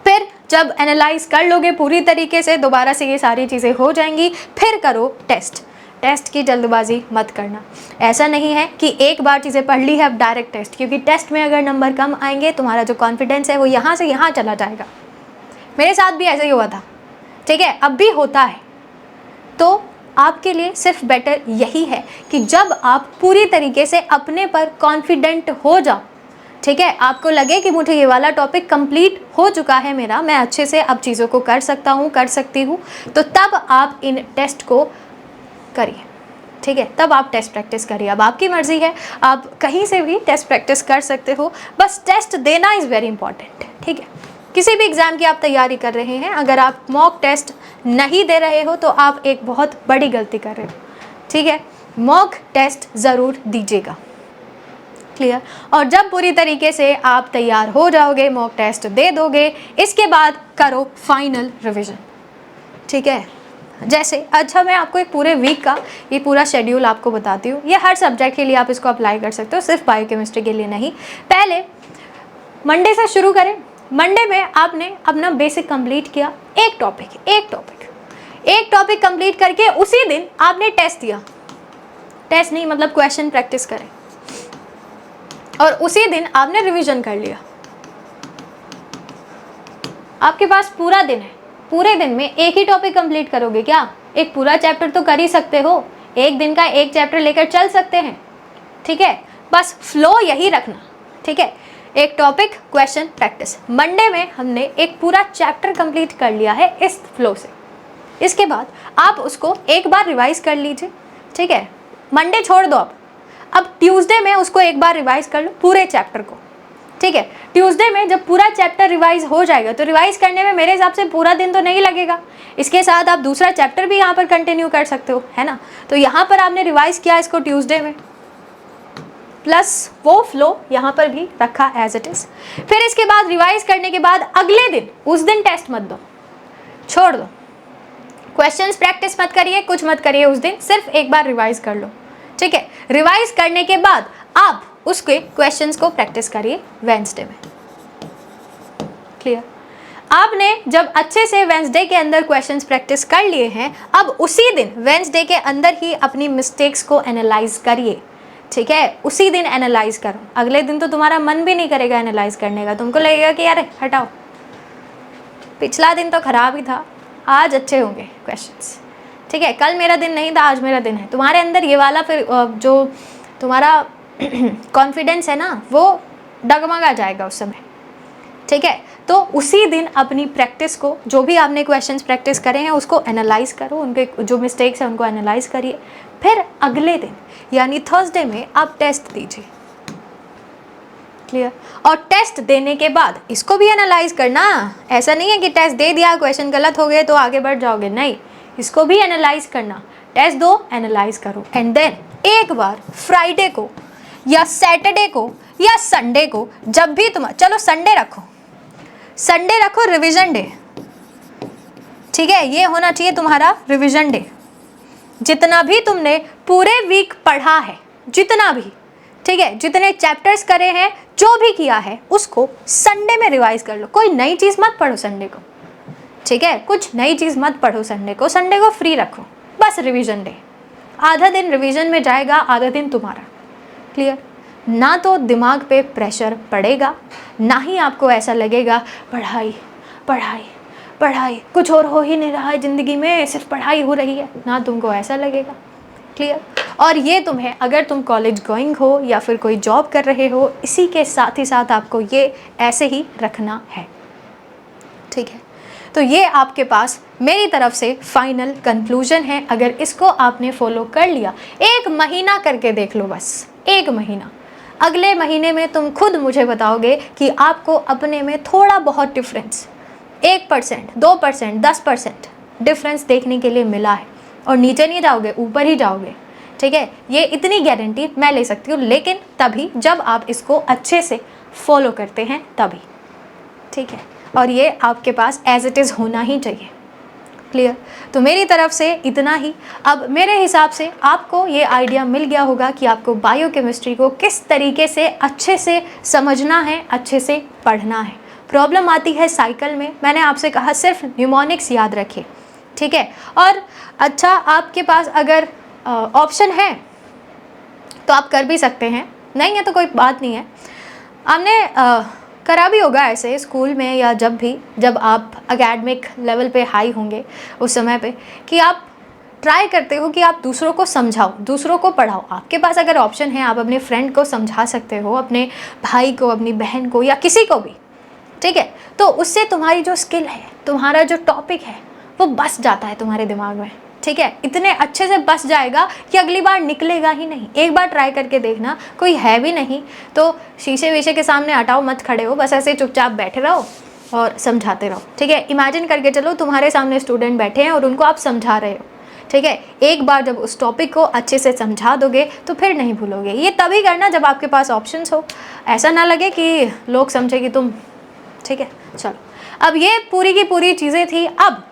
फिर जब एनालाइज कर लोगे पूरी तरीके से, दोबारा से ये सारी चीज़ें हो जाएंगी, फिर करो टेस्ट। टेस्ट की जल्दबाजी मत करना, ऐसा नहीं है कि एक बार चीज़ें पढ़ ली है अब डायरेक्ट टेस्ट, क्योंकि टेस्ट में अगर नंबर कम आएंगे तुम्हारा जो कॉन्फिडेंस है वो यहाँ से यहाँ चला जाएगा। मेरे साथ भी ऐसे ही हुआ था, ठीक है, अब भी होता है। तो आपके लिए सिर्फ बेटर यही है कि जब आप पूरी तरीके से अपने पर कॉन्फिडेंट हो जाओ, ठीक है, आपको लगे कि मुझे ये वाला टॉपिक कंप्लीट हो चुका है मेरा, मैं अच्छे से अब चीज़ों को कर सकता हूँ, कर सकती हूँ, तो तब आप इन टेस्ट को करिए, ठीक है, तब आप टेस्ट प्रैक्टिस करिए। अब आपकी मर्ज़ी है, आप कहीं से भी टेस्ट प्रैक्टिस कर सकते हो, बस टेस्ट देना इज़ वेरी इंपॉर्टेंट, ठीक है। किसी भी एग्ज़ाम की आप तैयारी कर रहे हैं, अगर आप मॉक टेस्ट नहीं दे रहे हो तो आप एक बहुत बड़ी गलती कर रहे हो, ठीक है। मॉक टेस्ट ज़रूर दीजिएगा, क्लियर। और जब पूरी तरीके से आप तैयार हो जाओगे, मॉक टेस्ट दे दोगे, इसके बाद करो फाइनल रिविज़न, ठीक है। जैसे अच्छा, मैं आपको एक पूरे वीक का ये पूरा शेड्यूल आपको बताती हूँ, ये हर सब्जेक्ट के लिए आप इसको अप्लाई कर सकते हो, सिर्फ बायोकेमिस्ट्री के लिए नहीं। पहले मंडे से शुरू करें, मंडे में आपने अपना बेसिक कंप्लीट किया, एक टॉपिक कंप्लीट करके उसी दिन आपने टेस्ट दिया, टेस्ट नहीं मतलब क्वेश्चन प्रैक्टिस करें, और उसी दिन आपने रिवीजन कर लिया। आपके पास पूरा दिन है, पूरे दिन में एक ही टॉपिक कंप्लीट करोगे क्या? एक पूरा चैप्टर तो कर ही सकते हो, एक दिन का एक चैप्टर लेकर चल सकते हैं, ठीक है? बस फ्लो यही रखना, ठीक है? एक टॉपिक, क्वेश्चन, प्रैक्टिस। मंडे में हमने एक पूरा चैप्टर कंप्लीट कर लिया है इस फ्लो से। इसके बाद आप उसको एक बार रिवाइज कर लीजिए, ठीक है? मंडे छोड़ दो, अब ट्यूसडे में उसको एक बार रिवाइज कर लो पूरे चैप्टर को, ठीक है? ट्यूसडे में जब पूरा चैप्टर रिवाइज हो जाएगा तो रिवाइज करने में मेरे हिसाब से पूरा दिन तो नहीं लगेगा, इसके साथ आप दूसरा चैप्टर भी यहाँ पर कंटिन्यू कर सकते हो, है ना? तो यहाँ पर आपने रिवाइज किया इसको ट्यूसडे में, प्लस वो फ्लो यहाँ पर भी रखा एज इट इज। फिर इसके बाद रिवाइज करने के बाद अगले दिन, उस दिन टेस्ट मत दो, छोड़ दो, क्वेश्चंस प्रैक्टिस मत करिए, कुछ मत करिए उस दिन, सिर्फ एक बार रिवाइज कर लो, ठीक है? रिवाइज करने के बाद आप उसके क्वेश्चंस को प्रैक्टिस करिए वेडनेसडे में। क्लियर? आपने जब अच्छे से वेडनेसडे के अंदर क्वेश्चंस प्रैक्टिस कर लिए हैं, अब उसी दिन वेडनेसडे के अंदर ही अपनी मिस्टेक्स को एनालाइज करिए, ठीक है? उसी दिन एनालाइज करो, अगले दिन तो तुम्हारा मन भी नहीं करेगा एनालाइज करने का, तुमको लगेगा कि यार हटाओ, पिछला दिन तो खराब ही था, आज अच्छे होंगे क्वेश्चंस, ठीक है? कल मेरा दिन नहीं था, आज मेरा दिन है। तुम्हारे अंदर ये वाला फिर जो तुम्हारा कॉन्फिडेंस है ना, वो डगमगा जाएगा उस समय, ठीक है? तो उसी दिन अपनी प्रैक्टिस को, जो भी आपने क्वेश्चंस प्रैक्टिस करे हैं उसको एनालाइज करो, उनके जो मिस्टेक्स हैं उनको एनालाइज करिए, फिर अगले दिन यानी थर्सडे में आप टेस्ट दीजिए। क्लियर? और टेस्ट देने के बाद इसको भी एनालाइज करना, ऐसा नहीं है कि टेस्ट दे दिया क्वेश्चन गलत हो गए तो आगे बढ़ जाओगे, नहीं, इसको भी एनालाइज करना, टेस्ट दो, एनालाइज करो, एंड देन एक बार फ्राइडे को या सैटरडे को या संडे को, जब भी तुम, चलो संडे रखो रिवीजन डे, ठीक है? ये होना चाहिए तुम्हारा रिवीजन डे। जितना भी तुमने पूरे वीक पढ़ा है, जितना भी, ठीक है, जितने चैप्टर्स करे हैं, जो भी किया है, उसको संडे में रिवाइज कर लो। कोई नई चीज़ मत पढ़ो संडे को, ठीक है? कुछ नई चीज़ मत पढ़ो संडे को फ्री रखो, बस रिवीजन डे, आधा दिन रिवीजन में जाएगा, आधा दिन तुम्हारा। क्लियर? ना तो दिमाग पे प्रेशर पड़ेगा, ना ही आपको ऐसा लगेगा पढ़ाई कुछ और हो ही नहीं रहा है ज़िंदगी में, सिर्फ पढ़ाई हो रही है, ना तुमको ऐसा लगेगा। क्लियर? और ये तुम्हें, अगर तुम कॉलेज गोइंग हो या फिर कोई जॉब कर रहे हो, इसी के साथ ही साथ आपको ये ऐसे ही रखना है, ठीक है? तो ये आपके पास मेरी तरफ से फाइनल कंक्लूजन है। अगर इसको आपने फॉलो कर लिया, 1 महीना करके देख लो, बस 1 महीना, अगले महीने में तुम खुद मुझे बताओगे कि आपको अपने में थोड़ा बहुत डिफरेंस, 1%, 2%, 10% डिफरेंस देखने के लिए मिला है, और नीचे नहीं जाओगे, ऊपर ही जाओगे, ठीक है? ये इतनी गारंटी मैं ले सकती हूँ, लेकिन तभी जब आप इसको अच्छे से फॉलो करते हैं तभी, ठीक है? और ये आपके पास एज इट इज़ होना ही चाहिए। क्लियर? तो मेरी तरफ से इतना ही। अब मेरे हिसाब से आपको ये आइडिया मिल गया होगा कि आपको बायोकेमिस्ट्री को किस तरीके से अच्छे से समझना है, अच्छे से पढ़ना है। प्रॉब्लम आती है साइकिल में, मैंने आपसे कहा सिर्फ न्यूमोनिक्स याद रखिए, ठीक है? और अच्छा, आपके पास अगर ऑप्शन है तो आप कर भी सकते हैं, नहीं है तो कोई बात नहीं है। आपने करा भी होगा ऐसे स्कूल में, या जब आप एकेडमिक लेवल पे हाई होंगे उस समय पे, कि आप ट्राई करते हो कि आप दूसरों को समझाओ, दूसरों को पढ़ाओ। आपके पास अगर ऑप्शन है, आप अपने फ्रेंड को समझा सकते हो, अपने भाई को, अपनी बहन को, या किसी को भी, ठीक है? तो उससे तुम्हारी जो स्किल है, तुम्हारा जो टॉपिक है, वो बस जाता है तुम्हारे दिमाग में, ठीक है? इतने अच्छे से बस जाएगा कि अगली बार निकलेगा ही नहीं। एक बार ट्राई करके देखना, कोई है भी नहीं तो शीशे वीशे के सामने हटाओ मत खड़े हो, बस ऐसे चुपचाप बैठे रहो और समझाते रहो, ठीक है? इमेजिन करके चलो तुम्हारे सामने स्टूडेंट बैठे हैं और उनको आप समझा रहे हो, ठीक है? एक बार जब उस टॉपिक को अच्छे से समझा दोगे तो फिर नहीं भूलोगे। ये तभी करना जब आपके पास ऑप्शंस हो, ऐसा ना लगे कि लोग समझे कि तुम, ठीक है? चलो, अब ये पूरी की पूरी चीज़ें थी। अब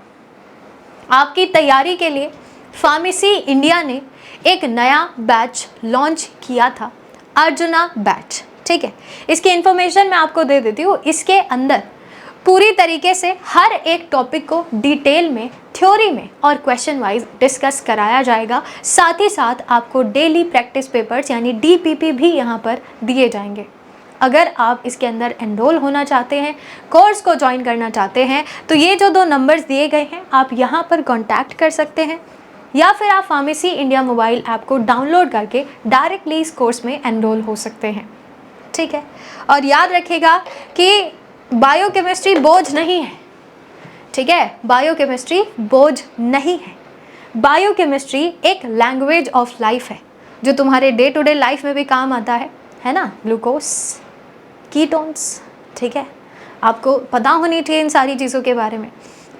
आपकी तैयारी के लिए फार्मेसी इंडिया ने एक नया बैच लॉन्च किया था, अर्जुना बैच, ठीक है? इसकी इन्फॉर्मेशन मैं आपको दे देती हूँ। इसके अंदर पूरी तरीके से हर एक टॉपिक को डिटेल में, थ्योरी में और क्वेश्चन वाइज डिस्कस कराया जाएगा। साथ ही साथ आपको डेली प्रैक्टिस पेपर्स यानी DPP भी यहाँ पर दिए जाएंगे। अगर आप इसके अंदर एनरोल होना चाहते हैं, कोर्स को ज्वाइन करना चाहते हैं, तो ये जो 2 नंबर्स दिए गए हैं आप यहाँ पर कॉन्टैक्ट कर सकते हैं, या फिर आप फार्मेसी इंडिया मोबाइल ऐप को डाउनलोड करके डायरेक्टली इस कोर्स में एनरोल हो सकते हैं। ठीक है, और याद रखिएगा कि बायोकेमिस्ट्री बोझ नहीं है। ठीक है, बायोकेमिस्ट्री बोझ नहीं है। बायोकेमिस्ट्री एक लैंग्वेज ऑफ लाइफ है जो तुम्हारे डे टू डे लाइफ में भी काम आता है ना, ग्लूकोज, कीटोन्स। ठीक है, आपको पता होनी चाहिए इन सारी चीज़ों के बारे में।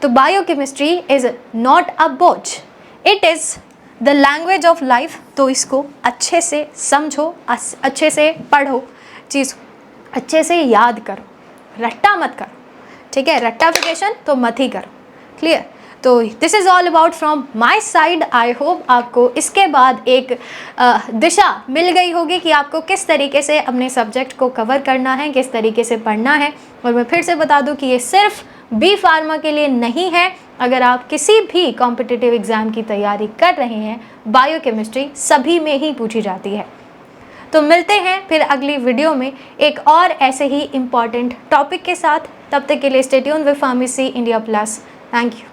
तो बायोकेमिस्ट्री इज़ नॉट अ बोझ, it is the language of life. तो इसको अच्छे से समझो, अच्छे से पढ़ो, चीज़ अच्छे से याद करो, रट्टा मत करो। ठीक है, रट्टाफिकेशन तो मत ही करो। क्लियर? तो this is all about from my side. I hope आपको इसके बाद एक दिशा मिल गई होगी कि आपको किस तरीके से अपने सब्जेक्ट को कवर करना है, किस तरीके से पढ़ना है। और मैं फिर से बता दूं कि ये सिर्फ बी फार्मा के लिए नहीं है। अगर आप किसी भी कॉम्पिटिटिव एग्ज़ाम की तैयारी कर रहे हैं, बायोकेमिस्ट्री सभी में ही पूछी जाती है। तो मिलते हैं फिर अगली वीडियो में एक और ऐसे ही इम्पॉर्टेंट टॉपिक के साथ। तब तक के लिए stay tuned with pharmacy India plus. Thank you.